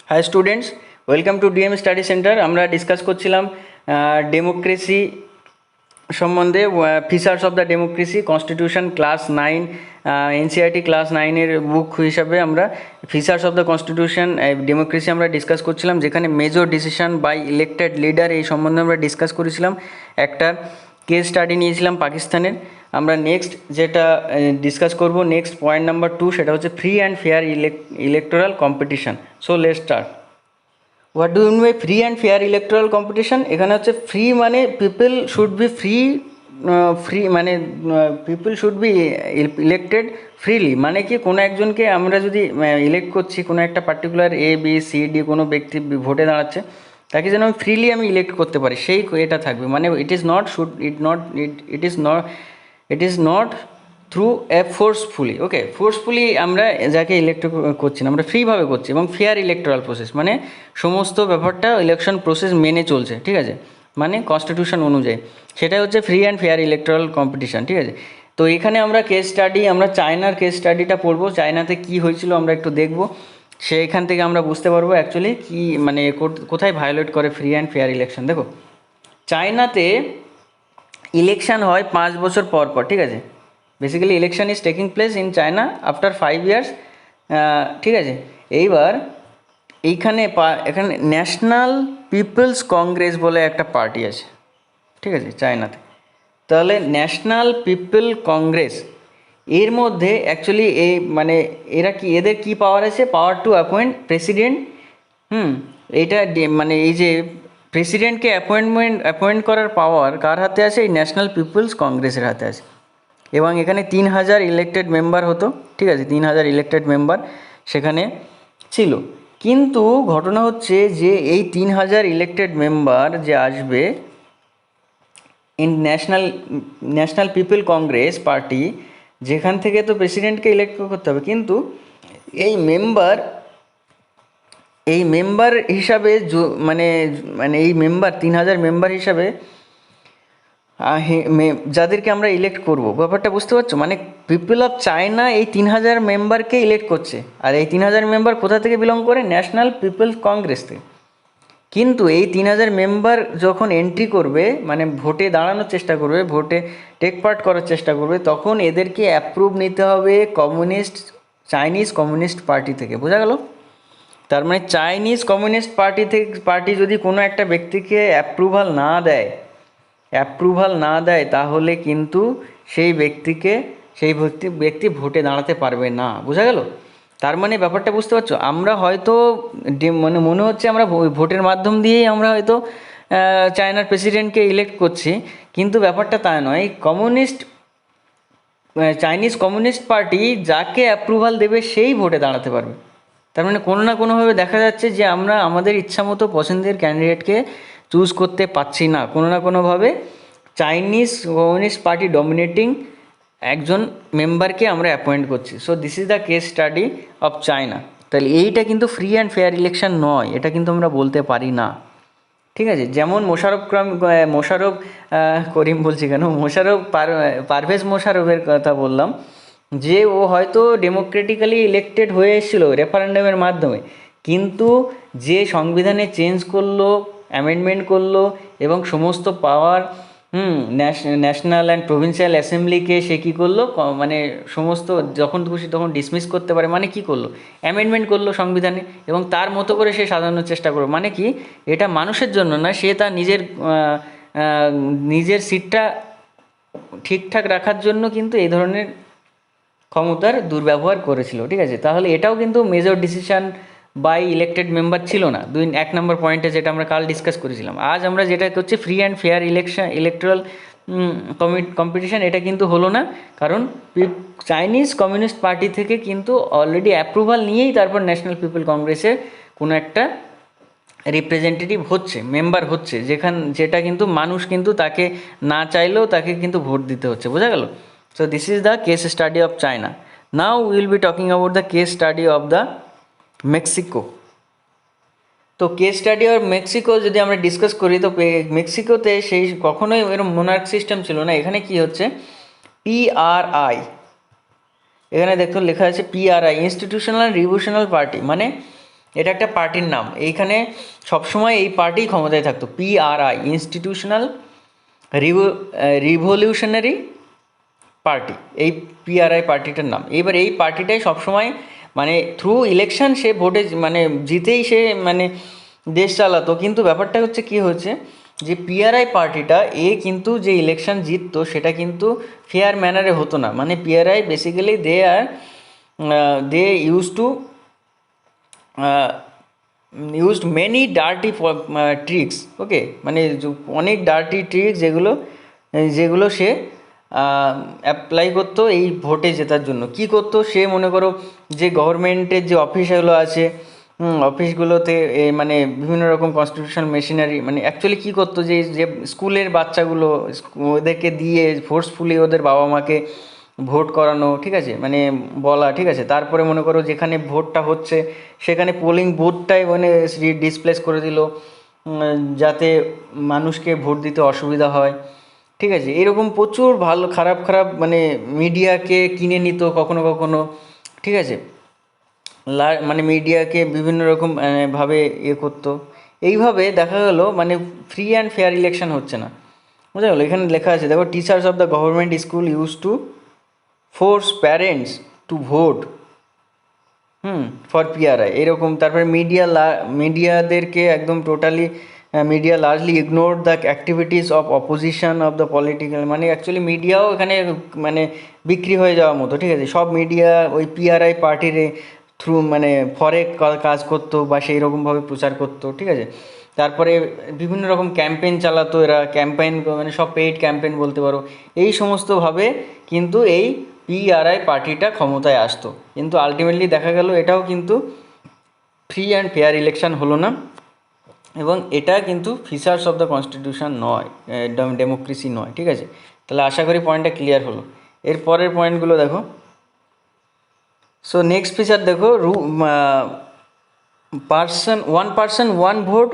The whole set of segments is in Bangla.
High students, welcome to DM study centre. আমরা ডিসকাস করছিলাম ডেমোক্রেসি সম্বন্ধে, features of the democracy, constitution class 9, NCERT class 9-এর বুক হিসাবে আমরা features of the constitution democracy আমরা ডিসকাস করছিলাম, যেখানে major decision by elected leader এই সম্বন্ধে আমরা ডিসকাস করেছিলাম। একটা কেস স্টাডি নিয়েছিলাম পাকিস্তানের। আমরা নেক্সট যেটা ডিসকাস করব, নেক্সট পয়েন্ট নাম্বার 2, সেটা হচ্ছে free and fair electoral competition. So let's start. What do mean by free and fair electoral competition? এখানে হচ্ছে ফ্রি মানে পিপল শুড বি ফ্রি মানে people should be elected freely. মানে কি, কোনো একজনকে আমরা যদি ইলেক্ট করছি, কোনো একটা পার্টিকুলার ABCD কোনো ব্যক্তি ভোটে দাঁড়াচ্ছে, তাকে যেন আমি ফ্রিলি ইলেক্ট করতে পারি, সেই এটা থাকবে। মানে it is not through forcefully. Okay, forcefully আমরা যাকে ইলেক্ট করছি না, আমরা ফ্রিভাবে করছি, এবং ফেয়ার ইলেকটোরাল প্রসেস মানে সমস্ত ব্যাপারটা ইলেকশন প্রসেস মেনে চলছে, ঠিক আছে, মানে কনস্টিটিউশন অনুযায়ী, সেটাই হচ্ছে free and fair electoral competition, ঠিক আছে। তো এখানে আমরা কেস স্টাডি, আমরা চায়নার কেস স্টাডিটা পড়বো। চায়নাতে কি হয়েছিল আমরা একটু দেখব, সেইখান থেকে আমরা বুঝতে পারবো অ্যাকচুয়ালি কি মানে কোথায় ভায়োলেট করে ফ্রি অ্যান্ড ফেয়ার ইলেকশন। দেখো, চায়নাতে ইলেকশন হয় 5 বছর পর পর, ঠিক আছে। Basically election is taking place in China after 5 years, ঠিক আছে। এইবার এখানে ন্যাশনাল পিপলস কংগ্রেস বলে একটা পার্টি আছে, ঠিক আছে, চায়নাতে। তাহলে ন্যাশনাল পিপল কংগ্রেস এর মধ্যে অ্যাকচুয়ালি মানে এদের কি পাওয়ার আছে? পাওয়ার টু অ্যাপয়েন্ট প্রেসিডেন্ট। এইটা মানে এই যে প্রেসিডেন্টকে অ্যাপয়েন্ট করার পাওয়ার কার হাতে আছে? এই ন্যাশনাল পিপলস কংগ্রেসের হাতে আছে। এবং এখানে 3000 ইলেক্টেড মেম্বার হতো, ঠিক আছে, 3000 ইলেক্টেড মেম্বার সেখানে ছিল। কিন্তু ঘটনা হচ্ছে যে এই 3000 ইলেক্টেড মেম্বার যে আসবে in national people Congress party, যেখান থেকে তো প্রেসিডেন্টকে ইলেক্ট করতে হবে, কিন্তু এই মেম্বার হিসাবে মানে এই মেম্বার 3000 মেম্বার হিসাবে যাদেরকে আমরা ইলেক্ট করব, ব্যাপারটা বুঝতে পারছো? মানে পিপল অফ চায়না এই 3000 মেম্বারকে ইলেক্ট করছে, আর এই 3000 মেম্বার কোথা থেকে বিলং করে? ন্যাশনাল পিপল কংগ্রেস থেকে। কিন্তু এই 3000 মেম্বার যখন এন্ট্রি করবে, মানে ভোটে দাঁড়ানোর চেষ্টা করবে, ভোটে টেক পার্ট করার চেষ্টা করবে, তখন এদেরকে অ্যাপ্রুভ নিতে হবে চাইনিজ কমিউনিস্ট পার্টি থেকে। বোঝা গেল? তার মানে চাইনিজ কমিউনিস্ট পার্টি যদি কোনো একটা ব্যক্তিকে অ্যাপ্রুভাল না দেয়, তাহলে কিন্তু সেই ব্যক্তি ভোটে দাঁড়াতে পারবে না। বোঝা গেল? তার মানে ব্যাপারটা বুঝতে পারছো? আমরা হয়তো মানে মনে হচ্ছে আমরা ভোটের মাধ্যম দিয়েই আমরা হয়তো চায়নার প্রেসিডেন্টকে ইলেক্ট করছি, কিন্তু ব্যাপারটা তা নয়। চাইনিজ কমিউনিস্ট পার্টি যাকে অ্যাপ্রুভাল দেবে সেই ভোটে দাঁড়াতে পারবে। তার মানে কোনো না কোনোভাবে দেখা যাচ্ছে যে আমরা আমাদের ইচ্ছামতো পছন্দের ক্যান্ডিডেটকে চুজ করতে পারছি না, কোনো না কোনোভাবে চাইনিজ কমিউনিস্ট পার্টি ডমিনেটিং একজন মেম্বারকে আমরা অ্যাপয়েন্ট করছি। So this is the case study of China. তাহলে এইটা কিন্তু ফ্রি অ্যান্ড ফেয়ার ইলেকশন নয়, এটা কিন্তু আমরা বলতে পারি না, ঠিক আছে। যেমন পারভেজ মোশাররফের কথা বললাম, যে ও হয়তো ডেমোক্রেটিক্যালি ইলেক্টেড হয়ে এসেছিলো রেফারেন্ডামের মাধ্যমে, কিন্তু যে সংবিধানে চেঞ্জ করলো, অ্যামেন্ডমেন্ট করলো, এবং সমস্ত পাওয়ার ন্যাশনাল অ্যান্ড প্রভিন্সিয়াল অ্যাসেম্বলিকে সে কী করলো, মানে সমস্ত যখন খুশি তখন ডিসমিস করতে পারে। মানে কি করলো? অ্যামেন্ডমেন্ট করলো সংবিধানে, এবং তার মতো করে সে সাজানোর চেষ্টা করলো। মানে কি, এটা মানুষের জন্য না, সে তার নিজের সিটটা ঠিকঠাক রাখার জন্য কিন্তু এই ধরনের ক্ষমতার দুর্ব্যবহার করেছিল, ঠিক আছে। তাহলে এটাও কিন্তু major decision by elected member ছিল না। 1 নম্বর পয়েন্টে যেটা আমরা কাল ডিসকাস করেছিলাম। আজ আমরা যেটা করছি free and fair electoral competition, এটা কিন্তু হলো না, কারণ চাইনিজ কমিউনিস্ট পার্টি থেকে কিন্তু অলরেডি অ্যাপ্রুভাল নিয়েই তারপর ন্যাশনাল পিপল কংগ্রেসের কোনো একটা রিপ্রেজেন্টেটিভ মেম্বার হচ্ছে, যেটা কিন্তু মানুষ কিন্তু তাকে না চাইলেও তাকে কিন্তু ভোট দিতে হচ্ছে। বোঝা গেল? So this is the case study of China. Now will be talking about the case study of the Mexico. তো কেস স্টাডি অফ মেক্সিকো যদি আমরা ডিসকাস করি, তো মেক্সিকোতে সেই কখনোই এরকম মোনার্ক সিস্টেম ছিল না। এখানে কি হচ্ছে? PRI, এখানে দেখো লেখা আছে PRI, ইনস্টিটিউশনাল রিভলিউশনাল পার্টি। মানে এটা একটা পার্টির নাম, এইখানে সবসময় এই পার্টি ক্ষমতায় থাকতো, পিআরআই, ইনস্টিটিউশনাল রিভলিউশনারি পার্টি, এই পিআরআই পার্টিটার নাম। এবার এই পার্টিটাই সবসময় মানে থ্রু ইলেকশন সে ভোটে মানে জিতেই সে মানে দেশ চালাতো। কিন্তু ব্যাপারটা হচ্ছে কী হচ্ছে যে পিআরআই পার্টিটা কিন্তু যে ইলেকশন জিততো সেটা কিন্তু ফেয়ার ম্যানারে হতো না। মানে PRI basically they use to used many dirty tricks, okay, মানে অনেক ডার্টি ট্রিক্স যেগুলো যেগুলো সে অ্যাপ্লাই করতো এই ভোটে জেতার জন্য। কি করতো সে, মনে করো যে গভর্নমেন্টের যে অফিসগুলো আছে, অফিসগুলোতে মানে বিভিন্ন রকম কনস্টিটিউশনাল মেশিনারি, মানে অ্যাকচুয়ালি কী করতো যে যে স্কুলের বাচ্চাগুলো ওদেরকে দিয়ে ফোর্সফুলি ওদের বাবা মাকে ভোট করানো, ঠিক আছে, মানে বলা, ঠিক আছে। তারপরে মনে করো যেখানে ভোটটা হচ্ছে সেখানে পোলিং বুথটাই মানে ডিসপ্লেস করে দিল, যাতে মানুষকে ভোট দিতে অসুবিধা হয়, ঠিক আছে। এরকম প্রচুর ভালো খারাপ খারাপ মানে মিডিয়াকে কিনে নিত কখনো কখনো, ঠিক আছে, মানে মিডিয়াকে বিভিন্ন রকম ভাবে করতো। এইভাবে দেখা গেলো মানে ফ্রি অ্যান্ড ফেয়ার ইলেকশন হচ্ছে না, বুঝা গেলো। এখানে লেখা আছে দেখো, teachers of the government school use to force parents to vote for PRI, এরকম। তারপরে মিডিয়াদেরকে একদম totally media largely ignore the activities of opposition of the political, মানে অ্যাকচুয়ালি মিডিয়াও এখানে মানে বিক্রি হয়ে যাওয়ার মতো, ঠিক আছে। সব মিডিয়া ওই পিআরআই পার্টির থ্রু মানে ফরে কাজ করতো বা সেই রকমভাবে প্রচার করতো, ঠিক আছে। তারপরে বিভিন্ন রকম ক্যাম্পেইন চালাতো এরা, ক্যাম্পেইন মানে সব পেইড ক্যাম্পেইন বলতে পারো। এই সমস্তভাবে কিন্তু এই পিআরআই পার্টিটা ক্ষমতায় আসতো। কিন্তু আলটিমেটলি দেখা গেল এটাও কিন্তু ফ্রি অ্যান্ড ফেয়ার ইলেকশন হলো না, এবং এটা কিন্তু ফিচার্স অফ দ্য কনস্টিটিউশন নয়, ডেমোক্রেসি নয়, ঠিক আছে। তাহলে আশা করি পয়েন্টটা ক্লিয়ার হলো। এর পরের পয়েন্টগুলো দেখো। সো নেক্সট ফিচার দেখো, person one vote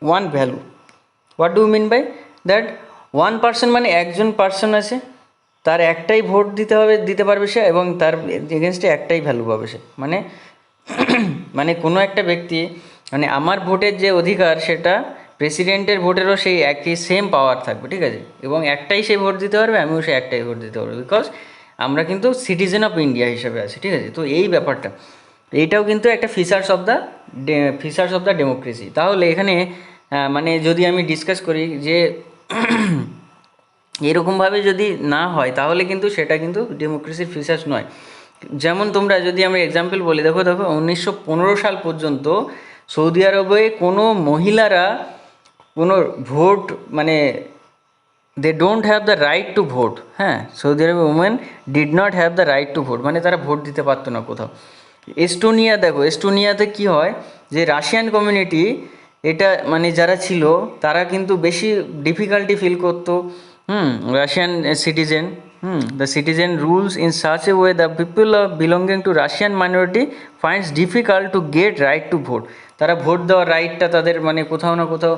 one value. What do mean by that? One person মানে একজন পার্সন আছে, তার একটাই ভোট দিতে পারবে সে, এবং তার এগেনস্টে একটাই ভ্যালু পাবে সে। মানে মানে কোনো একটা ব্যক্তি, মানে আমার ভোটের যে অধিকার সেটা প্রেসিডেন্টের ভোটেরও সেই একই সেম পাওয়ার থাকবে, ঠিক আছে। এবং একটাই সে ভোট দিতে পারবে, আমিও সে একটাই ভোট দিতে পারবো, বিকজ আমরা কিন্তু সিটিজেন অফ ইন্ডিয়া হিসেবে আছি, ঠিক আছে। তো এই ব্যাপারটা, এইটাও কিন্তু একটা ফিচার্স অফ দ্য ডেমোক্রেসি। তাহলে এখানে মানে যদি আমি ডিসকাস করি যে এরকমভাবে যদি না হয় তাহলে কিন্তু সেটা কিন্তু ডেমোক্রেসির ফিচার্স নয়। যেমন তোমরা যদি আমি এক্সাম্পল বলি, দেখো 1915 সাল পর্যন্ত সৌদি আরবে কোনো মহিলারা কোনো ভোট মানে they don't have the right to vote. হ্যাঁ, সৌদি আরবে women did not have the right to vote, মানে তারা ভোট দিতে পারতো না কোথাও। এস্টোনিয়া দেখো, এস্টোনিয়াতে কী হয় যে রাশিয়ান কমিউনিটি এটা মানে যারা ছিল তারা কিন্তু বেশি ডিফিকাল্টি ফিল করতো। Russian citizen, the citizen rules in such a way the people belonging to Russian minority finds difficult to get right to vote. তারা ভোট দেওয়ার রাইটটা তাদের মানে কোথাও না কোথাও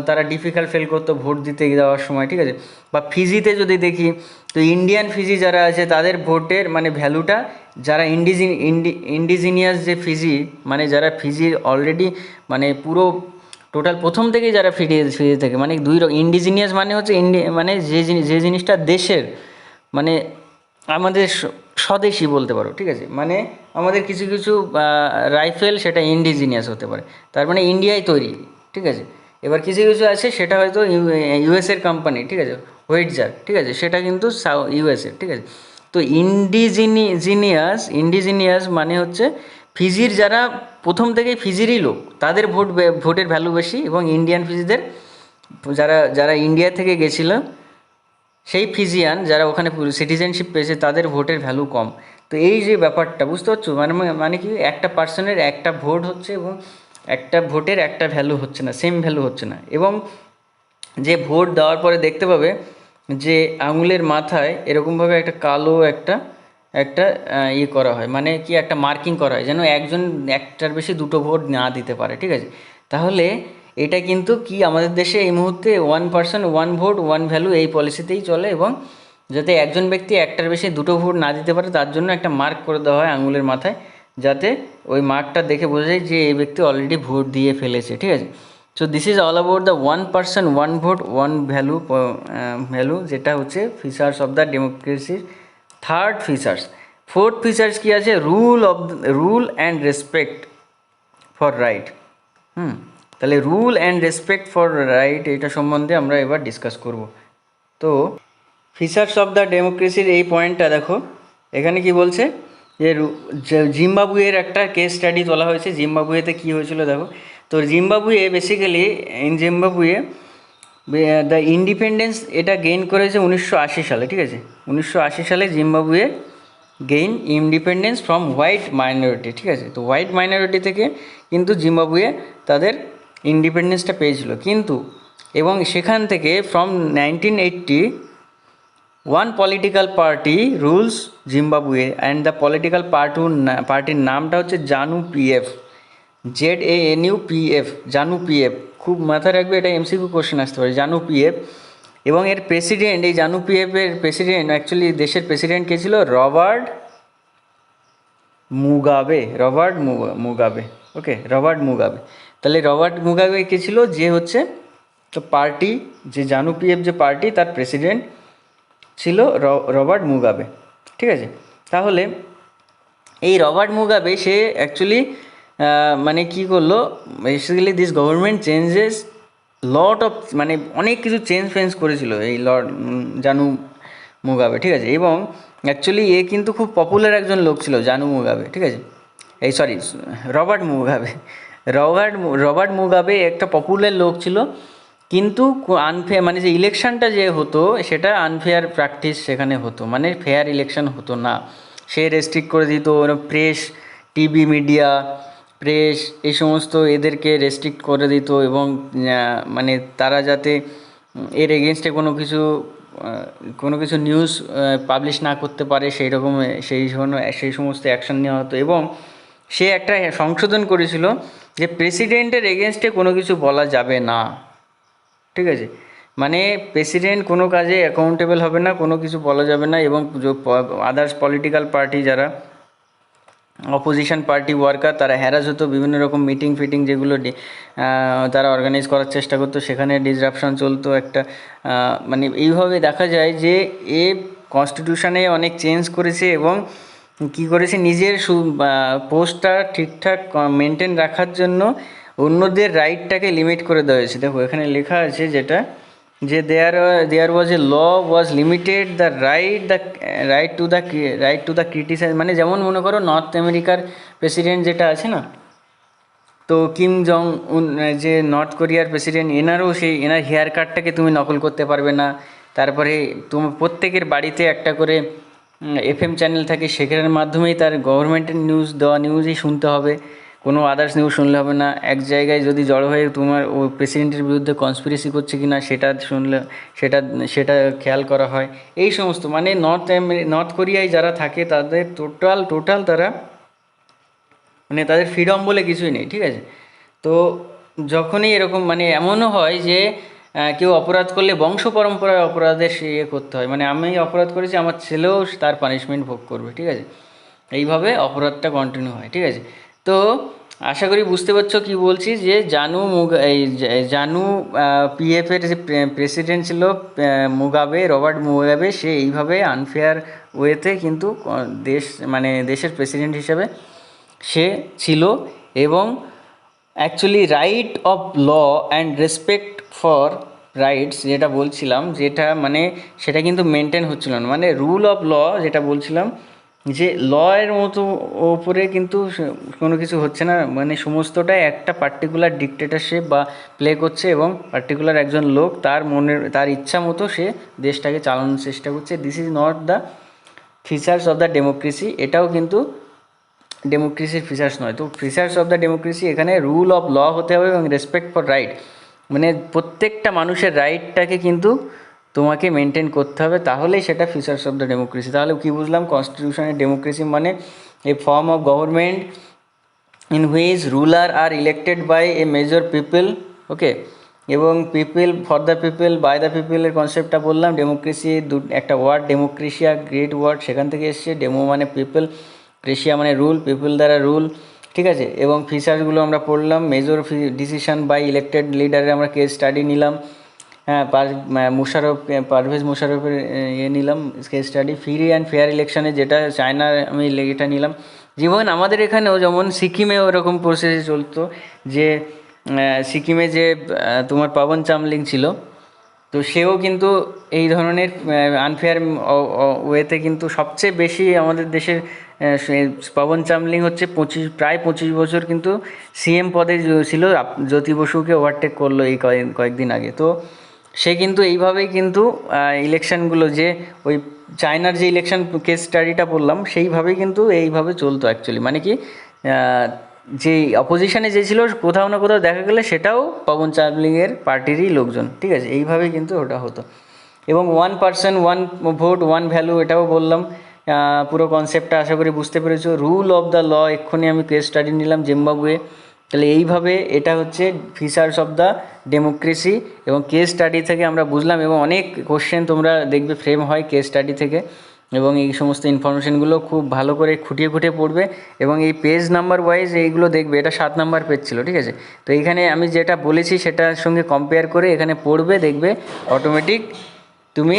তারা ডিফিকাল্ট ফিল করতো ভোট দিতে যাওয়ার সময়, ঠিক আছে। বা ফিজিতে যদি দেখি, তো ইন্ডিয়ান ফিজি যারা আছে তাদের ভোটের মানে ভ্যালুটা, যারা ইন্ডিজিনিয়াস যে ফিজি, মানে যারা ফিজির অলরেডি মানে পুরো টোটাল প্রথম থেকেই যারা ফিজি থেকে, মানে ইন্ডিজিনিয়াস মানে হচ্ছে মানে যে জিনিসটা দেশের, মানে আমাদের স্বদেশী বলতে পারো, ঠিক আছে। মানে আমাদের কিছু কিছু রাইফেল সেটা ইন্ডিজিনিয়াস হতে পারে, তার মানে ইন্ডিয়ায় তৈরি, ঠিক আছে। এবার কিছু কিছু আছে সেটা হয়তো ইউএসের কোম্পানি, ঠিক আছে, হোয়েটজার, ঠিক আছে, সেটা কিন্তু ইউএসের, ঠিক আছে। তো ইন্ডিজিনিয়াস মানে হচ্ছে ফিজির যারা প্রথম থেকেই ফিজিরই লোক, তাদের ভোটের ভ্যালু বেশি, এবং ইন্ডিয়ান ফিজিদের যারা যারা ইন্ডিয়া থেকে গেছিলো সেই ফিজিয়ান যারা ওখানে সিটিজেনশিপ পেয়েছে তাদের ভোটের ভ্যালু কম। তো এই যে ব্যাপারটা বুঝতে পারছো, মানে কি একটা পার্সনের একটা ভোট হচ্ছে এবং একটা ভোটের একটা ভ্যালু হচ্ছে না, সেম ভ্যালু হচ্ছে না। এবং যে ভোট দেওয়ার পরে দেখতে পাবে যে আঙুলের মাথায় এরকমভাবে একটা কালো একটা একটা করা হয়, মানে কি একটা মার্কিং করা হয় যেন একজন একটার বেশি দুটো ভোট না দিতে পারে, ঠিক আছে। তাহলে এটা কিন্তু কি আমাদের দেশে এই মুহূর্তে one person one vote one value এই পলিসিতেই চলে, এবং যাতে একজন ব্যক্তি একটার বেশি দুটো ভোট না দিতে পারে তার জন্য একটা মার্ক করে দেওয়া হয় আঙুলের মাথায়, যাতে ওই মার্কটা দেখে বোঝা যায় যে এই ব্যক্তি অলরেডি ভোট দিয়ে ফেলেছে, ঠিক আছে। So this is all about the one person one vote one value, যেটা হচ্ছে ফিচার্স অফ দ্য ডেমোক্রেসির থার্ড ফিচার্স। ফোর্থ ফিচার্স কী আছে? Rule and respect for right. তাহলে rule and respect for right এটা সম্বন্ধে আমরা এবার ডিসকাস করব। তো ফিচার্স অফ দ্য ডেমোক্রেসির এই পয়েন্টটা দেখো, এখানে কি বলছে যে জিম্বাবুয়ের একটা কেস স্টাডি তোলা হয়েছে। জিম্বাবুয়েতে কী হয়েছিল দেখো। তো Zimbabwe basically Zimbabwe the independence এটা গেইন করেছে 1980 সালে, ঠিক আছে। 1980 সালে Zimbabwe gain independence from white minority, ঠিক আছে। তো হোয়াইট মাইনরিটি থেকে কিন্তু জিম্বাবুয়ে তাদের ইন্ডিপেন্ডেন্সটা পেয়েছিল, কিন্তু এবং সেখান থেকে from 1980 one political party rules Zimbabwe and the political পার্টির নামটা হচ্ছে জানু পিএফ, ZANUPF, জানু পিএফ। খুব মাথায় রাখবে, এটা MCQ কোশ্চেন আসতে পারে, জানু পিএফ। এবং এর প্রেসিডেন্ট, এই জানু পিএফের প্রেসিডেন্ট, অ্যাকচুয়ালি দেশের প্রেসিডেন্ট কে ছিল? Robert Mugabe. Okay, Robert Mugabe. তাহলে রবার্ট মুগাবে কে ছিল? যে হচ্ছে তো পার্টি, যে জানু পিএফ যে পার্টি, তার প্রেসিডেন্ট ছিল রবার্ট মুগাবে, ঠিক আছে। তাহলে এই রবার্ট মুগাবে সে অ্যাকচুয়ালি মানে কী করলো, basically this government changes lot of, মানে অনেক কিছু চেঞ্জ করেছিল এই জানু মুগাবে, ঠিক আছে। এবং অ্যাকচুয়ালি এ কিন্তু খুব পপুলার একজন লোক ছিল, জানু মুগাবে, ঠিক আছে। রবার্ট মুগাবে একটা পপুলার লোক ছিল, কিন্তু আনফেয়ার, মানে যে ইলেকশনটা যে হতো সেটা আনফেয়ার প্র্যাকটিস সেখানে হতো, মানে ফেয়ার ইলেকশন হতো না। সে রেস্ট্রিক্ট করে দিত প্রেস, টিভি মিডিয়া, প্রেস, এই সমস্ত এদেরকে রেস্ট্রিক্ট করে দিত, এবং মানে তারা যাতে এর এগেনস্টে কোনো কিছু নিউজ পাবলিশ না করতে পারে সেই সমস্ত অ্যাকশন নেওয়া হতো। এবং সে একটা সংশোধন করেছিল যে প্রেসিডেন্টের এগেনস্টে কোনো কিছু বলা যাবে না, ঠিক আছে। মানে প্রেসিডেন্ট কোনো কাজে অ্যাকাউন্টেবল হবে না, কোনো কিছু বলা যাবে না। এবং আদার্স পলিটিক্যাল পার্টি যারা অপোজিশন পার্টি ওয়ার্কার, তারা হ্যারাস হতো, বিভিন্ন রকম মিটিং ফিটিং যেগুলো তারা অর্গানাইজ করার চেষ্টা করতো, সেখানে ডিসরাপশন চলতো একটা। মানে এইভাবে দেখা যায় যে এ কনস্টিটিউশনে অনেক চেঞ্জ করেছে, এবং কী করেছে, নিজের পোস্টটা ঠিকঠাক মেনটেন রাখার জন্য অন্যদের রাইটটাকে লিমিট করে দেওয়া হয়েছে। দেখো এখানে লেখা আছে যেটা, যে there was a law was limited the right to the criticise. মানে যেমন মনে করো নর্থ আমেরিকার প্রেসিডেন্ট যেটা আছে না, তো কিম জং উন, যে নর্থ কোরিয়ার প্রেসিডেন্ট, এনার হেয়ার কাটটাকে তুমি নকল করতে পারবে না। তারপরে তোমার প্রত্যেকের বাড়িতে একটা করে FM চ্যানেল থাকে, সেখানের মাধ্যমেই তার গভর্নমেন্টের নিউজই শুনতে হবে, কোনো আদার্স নিউজ শুনলে হবে না। এক জায়গায় যদি জড়ো হয়ে তোমার ওই প্রেসিডেন্টের বিরুদ্ধে কনস্পিরেসি করছে কি না সেটা খেয়াল করা হয়। এই সমস্ত মানে নর্থ কোরিয়ায় যারা থাকে তাদের টোটাল তারা, মানে তাদের ফ্রিডম বলে কিছুই নেই, ঠিক আছে। তো যখনই এরকম, মানে এমনও হয় যে কেউ অপরাধ করলে বংশ পরম্পরায় অপরাধের করতে হয়, মানে আমি অপরাধ করেছি, আমার ছেলেও তার পানিশমেন্ট ভোগ করবে, ঠিক আছে। এইভাবে অপরাধটা কন্টিনিউ হয়, ঠিক আছে। তো আশা করি বুঝতে পারছো কি বলছি, যে জানু পিএফের যে প্রেসিডেন্ট ছিল রবার্ট মুগাবে, সে এইভাবে আনফেয়ার ওয়েতে কিন্তু দেশের প্রেসিডেন্ট হিসেবে সে ছিল। এবং actually right of law and respect for rights যেটা বলছিলাম, যেটা মানে সেটা কিন্তু মেনটেন হচ্ছিল না। মানে রুল অফ ল যেটা বলছিলাম, যে এর মতো ওপরে কিন্তু কোনো কিছু হচ্ছে না, মানে সমস্তটাই একটা পার্টিকুলার ডিক্টেটরশিপ বা প্লে করছে, এবং পার্টিকুলার একজন লোক তার ইচ্ছা মতো সে দেশটাকে চালানোর চেষ্টা করছে। This is not the features of the democracy, এটাও কিন্তু ডেমোক্রেসির ফিচার্স নয়। তো ফিচার্স অফ দ্য ডেমোক্রেসি এখানে রুল অফ ল হতে হবে এবং রেসপেক্ট ফর রাইট, মানে প্রত্যেকটা মানুষের রাইটটাকে কিন্তু তোমাকে মেনটেন করতে হবে, তাহলেই সেটা ফিচার্স অফ দ্য ডেমোক্রেসি। তাহলে কী বুঝলাম, কনস্টিটিউশনের ডেমোক্রেসি মানে a form of government in which ruler are elected by a major people, okay, এবং people for the people by the পিপলের কনসেপ্টটা বললাম। ডেমোক্রেসি একটা ওয়ার্ড, ডেমোক্রেসিয়া গ্রেট ওয়ার্ড, সেখান থেকে এসছে। ডেমো মানে পিপল, প্রেশিয়া মানে রুল, পিপল দ্বারা রুল, ঠিক আছে। এবং ফিচার্সগুলো আমরা পড়লাম। মেজর ডিসিশন বাই ইলেক্টেড লিডারে আমরা কেস স্টাডি নিলাম। হ্যাঁ, মুশারফ, পারভেজ মুশারফের নিলাম case study. Free and fair ইলেকশনে যেটা চায়নার আমি এটা নিলাম। যেমন আমাদের এখানেও যেমন সিকিমেও এরকম প্রসেসে চলতো যে সিকিমে যে তোমার পাবন চামলিং ছিল, তো সেও কিন্তু এই ধরনের আনফেয়ার ওয়েতে কিন্তু সবচেয়ে বেশি আমাদের দেশের পবন চামলিং হচ্ছে প্রায় 25 বছর কিন্তু সিএম পদে ছিল, জ্যোতি বসুকে ওভারটেক করলো এই কয়েকদিন আগে। তো সে কিন্তু এইভাবেই কিন্তু ইলেকশনগুলো যে ওই চায়নার যে ইলেকশন কেস স্টাডিটা বললাম সেইভাবেই কিন্তু এইভাবে চলতো অ্যাকচুয়ালি। মানে কি যে অপোজিশনে যে ছিল কোথাও না কোথাও দেখা গেলে সেটাও পবন চামলিংয়ের পার্টিরই লোকজন, ঠিক আছে। এইভাবেই কিন্তু ওটা হতো। এবং 1 পার্সন 1 ভোট 1 ভ্যালু এটাও বললাম। পুরো কনসেপ্টটা আশা করি বুঝতে পেরেছো। রুল অফ দ্য ল এক্ষুনি আমি কেস স্টাডি নিলাম জিম্বাবুয়ে। তাহলে এইভাবে এটা হচ্ছে ফিচার্স অফ দ্য ডেমোক্রেসি, এবং কেস স্টাডি থেকে আমরা বুঝলাম। এবং অনেক কোশ্চেন তোমরা দেখবে ফ্রেম হয় কেস স্টাডি থেকে, এবং এই সমস্ত ইনফরমেশনগুলো খুব ভালো করে খুঁটিয়ে খুঁটিয়ে পড়বে। এবং এই পেজ নাম্বার ওয়াইজ এইগুলো দেখবে, এটা 7 নাম্বার পেজ ছিল, ঠিক আছে। তো এইখানে আমি যেটা বলেছি সেটার সঙ্গে কম্পেয়ার করে এখানে পড়বে, দেখবে অটোমেটিক তুমি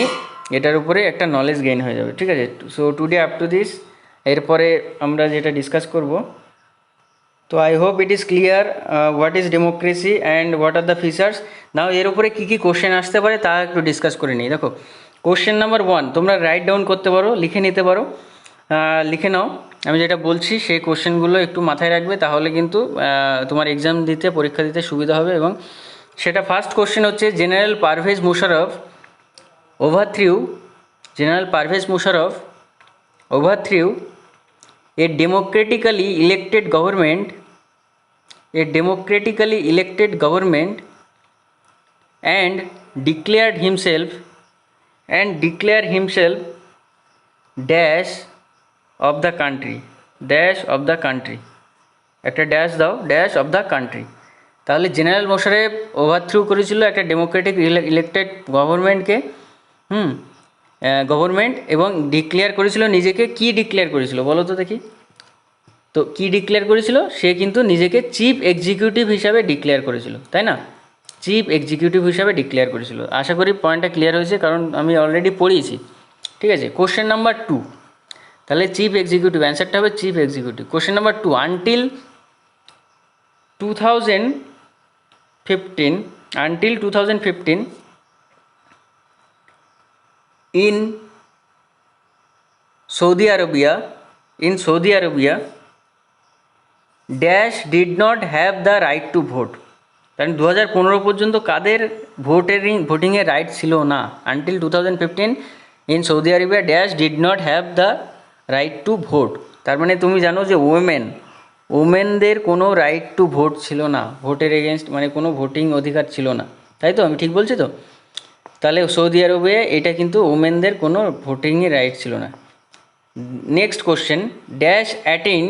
এটার উপরে একটা নলেজ গেইন হয়ে যাবে, ঠিক আছে। So today up to this, এরপরে আমরা যেটা ডিসকাস করব, তো I hope it is clear what is democracy and what are the features. Now এর উপরে কী কী কোশ্চেন আসতে পারে তা একটু ডিসকাস করে নিই। দেখো, কোশ্চেন নাম্বার 1 তোমরা রাইট ডাউন করতে পারো, লিখে নিতে পারো, লিখে নাও। আমি যেটা বলছি সেই কোশ্চেনগুলো একটু মাথায় রাখবে, তাহলে কিন্তু তোমার এক্সাম দিতে, পরীক্ষা দিতে সুবিধা হবে। এবং সেটা ফার্স্ট কোশ্চেন হচ্ছে, general Parvez Musharraf overthrew General Parvez Musharraf overthrew a democratically elected government and declared himself dash of the country একটা ড্যাশ দাও, ড্যাশ অফ দ্য কান্ট্রি। তাহলে জেনারেল মোশাররফ ওভারথ্রু করেছিল একটা ডেমোক্রেটিক ইলেক্টেড গভর্নমেন্টকে, গভর্নমেন্ট, এবং ডিক্লেয়ার করেছিল নিজেকে। কি ডিক্লেয়ার করেছিল বলো তো দেখি? তো কি ডিক্লেয়ার করেছিল? সে কিন্তু নিজেকে চিফ এক্সিকিউটিভ হিসাবে ডিক্লেয়ার করেছিল, তাই না? চিফ এক্সিকিউটিভ হিসাবে ডিক্লেয়ার করেছিল। আশা করি পয়েন্টটা ক্লিয়ার হয়েছে, কারণ আমি অলরেডি পড়িয়েছি, ঠিক আছে। কোশ্চেন নাম্বার 2, তাহলে চিফ এক্সিকিউটিভ, অ্যান্সারটা হবে chief executive. Question number 2, until 2015 in Saudi Arabia dash did not have the right to vote। কারণ 2015 পর্যন্ত কাদের ভোটিংয়ের রাইট ছিল না? Until 2015 in Saudi Arabia dash did not have the right to vote. তার মানে তুমি জানো যে ওমেনদের কোনো রাইট টু ভোট ছিল না, ভোটের এগেনস্ট মানে কোনো ভোটিং অধিকার ছিল না, তাই তো? আমি ঠিক বলছি তো? তাহলে সৌদি আরবে এটা কিন্তু ওমেনদের কোনো ভোটিংয়ের রাইট ছিল না। Next question, dash attain,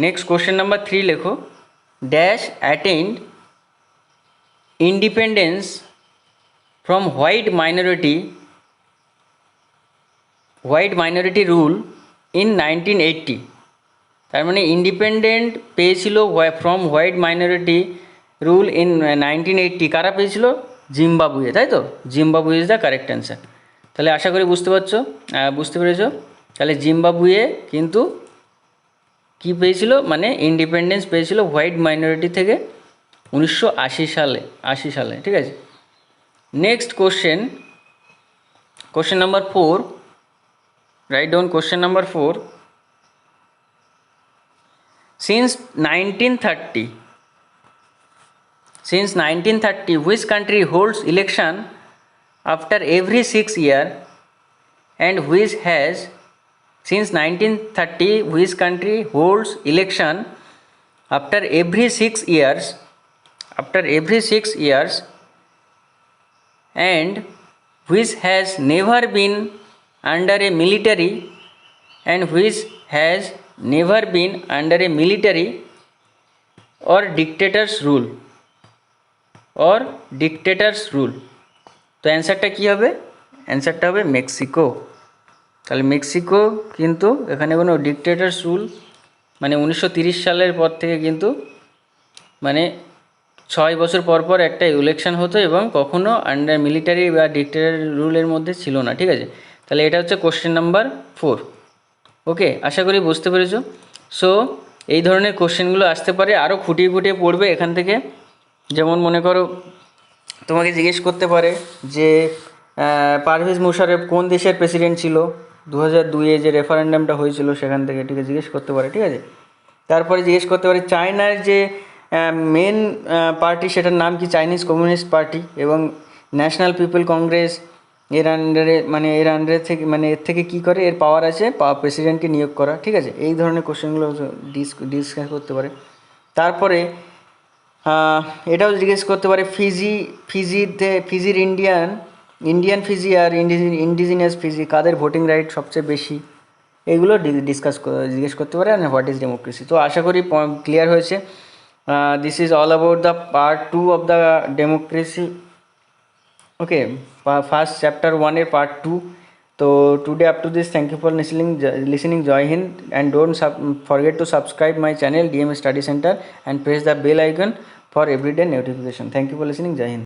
next question number 3 লেখো, dash attained independence from white minority rule in 1980। তার মানে ইন্ডিপেন্ডেন্ট পেয়েছিল from white minority rule in 1980। কারা পেয়েছিল? জিম্বাবুয়ে, তাই তো? Zimbabwe is the correct answer. তাহলে আশা করি বুঝতে পেরেছ। তাহলে জিম্বাবুয়ে কিন্তু কি পেয়েছিল, মানে ইন্ডিপেন্ডেন্স পেয়েছিল হোয়াইট মাইনরিটি থেকে 1980 সালে, ঠিক আছে। Next question number 4, write down question number 4, since 1930 which country holds election after every 6 years and which has, since 1930 which country holds election after every 6 years and which has never been under a military or dictator's rule তো অ্যান্সারটা কী হবে? অ্যান্সারটা হবে মেক্সিকো। তাহলে মেক্সিকো কিন্তু এখানে কোনো ডিক্টেটরস রুল মানে 1930 সালের পর থেকে কিন্তু মানে 6 বছর পর পর একটা ইলেকশন হতো এবং কখনো আন্ডার মিলিটারি বা ডিক্টেটর রুলের মধ্যে ছিল না। ঠিক আছে, তাহলে এটা হচ্ছে কোশ্চেন নাম্বার 4। ওকে, আশা করি বুঝতে পেরেছো। সো এই ধরনের কোশ্চেনগুলো আসতে পারে, আরও খুঁটিয়ে খুঁটিয়ে পড়বে এখান থেকে। যেমন মনে করো তোমাকে জিজ্ঞেস করতে পারে যে পারভেজ মুশারফ কোন দেশের প্রেসিডেন্ট ছিল 2002-এ যে রেফারেন্ডামটা হয়েছিল সেখান থেকে, ঠিক আছে, জিজ্ঞেস করতে পারে। ঠিক আছে, তারপরে জিজ্ঞেস করতে পারে চায়নার যে মেন পার্টি সেটার নাম কি, চাইনিজ কমিউনিস্ট পার্টি, এবং ন্যাশনাল পিপল কংগ্রেস এর আন্ডারে থেকে এর থেকে কী করে, এর পাওয়ার আছে প্রেসিডেন্টকে নিয়োগ করা। ঠিক আছে, এই ধরনের কোশ্চেনগুলো ডিসকাস করতে পারে। তারপরে এটাও জিজ্ঞেস করতে পারে ফিজির ইন্ডিয়ান ফিজি আর ইন্ডিজিনিয়াস ফিজি কাদের ভোটিং রাইট সবচেয়ে বেশি, এগুলো জিজ্ঞেস করতে পারে। আর হোয়াট ইজ ডেমোক্রেসি। তো আশা করি ক্লিয়ার হয়েছে। This is all about the part 2 of the democracy. Okay, first chapter 1-এর পার্ট 2। তো today up to this, thank you for listening. Jai Hind, and don't forget to subscribe my channel DMS Study Center and press the bell icon for everyday notification. Thank you for listening. Jai Hind.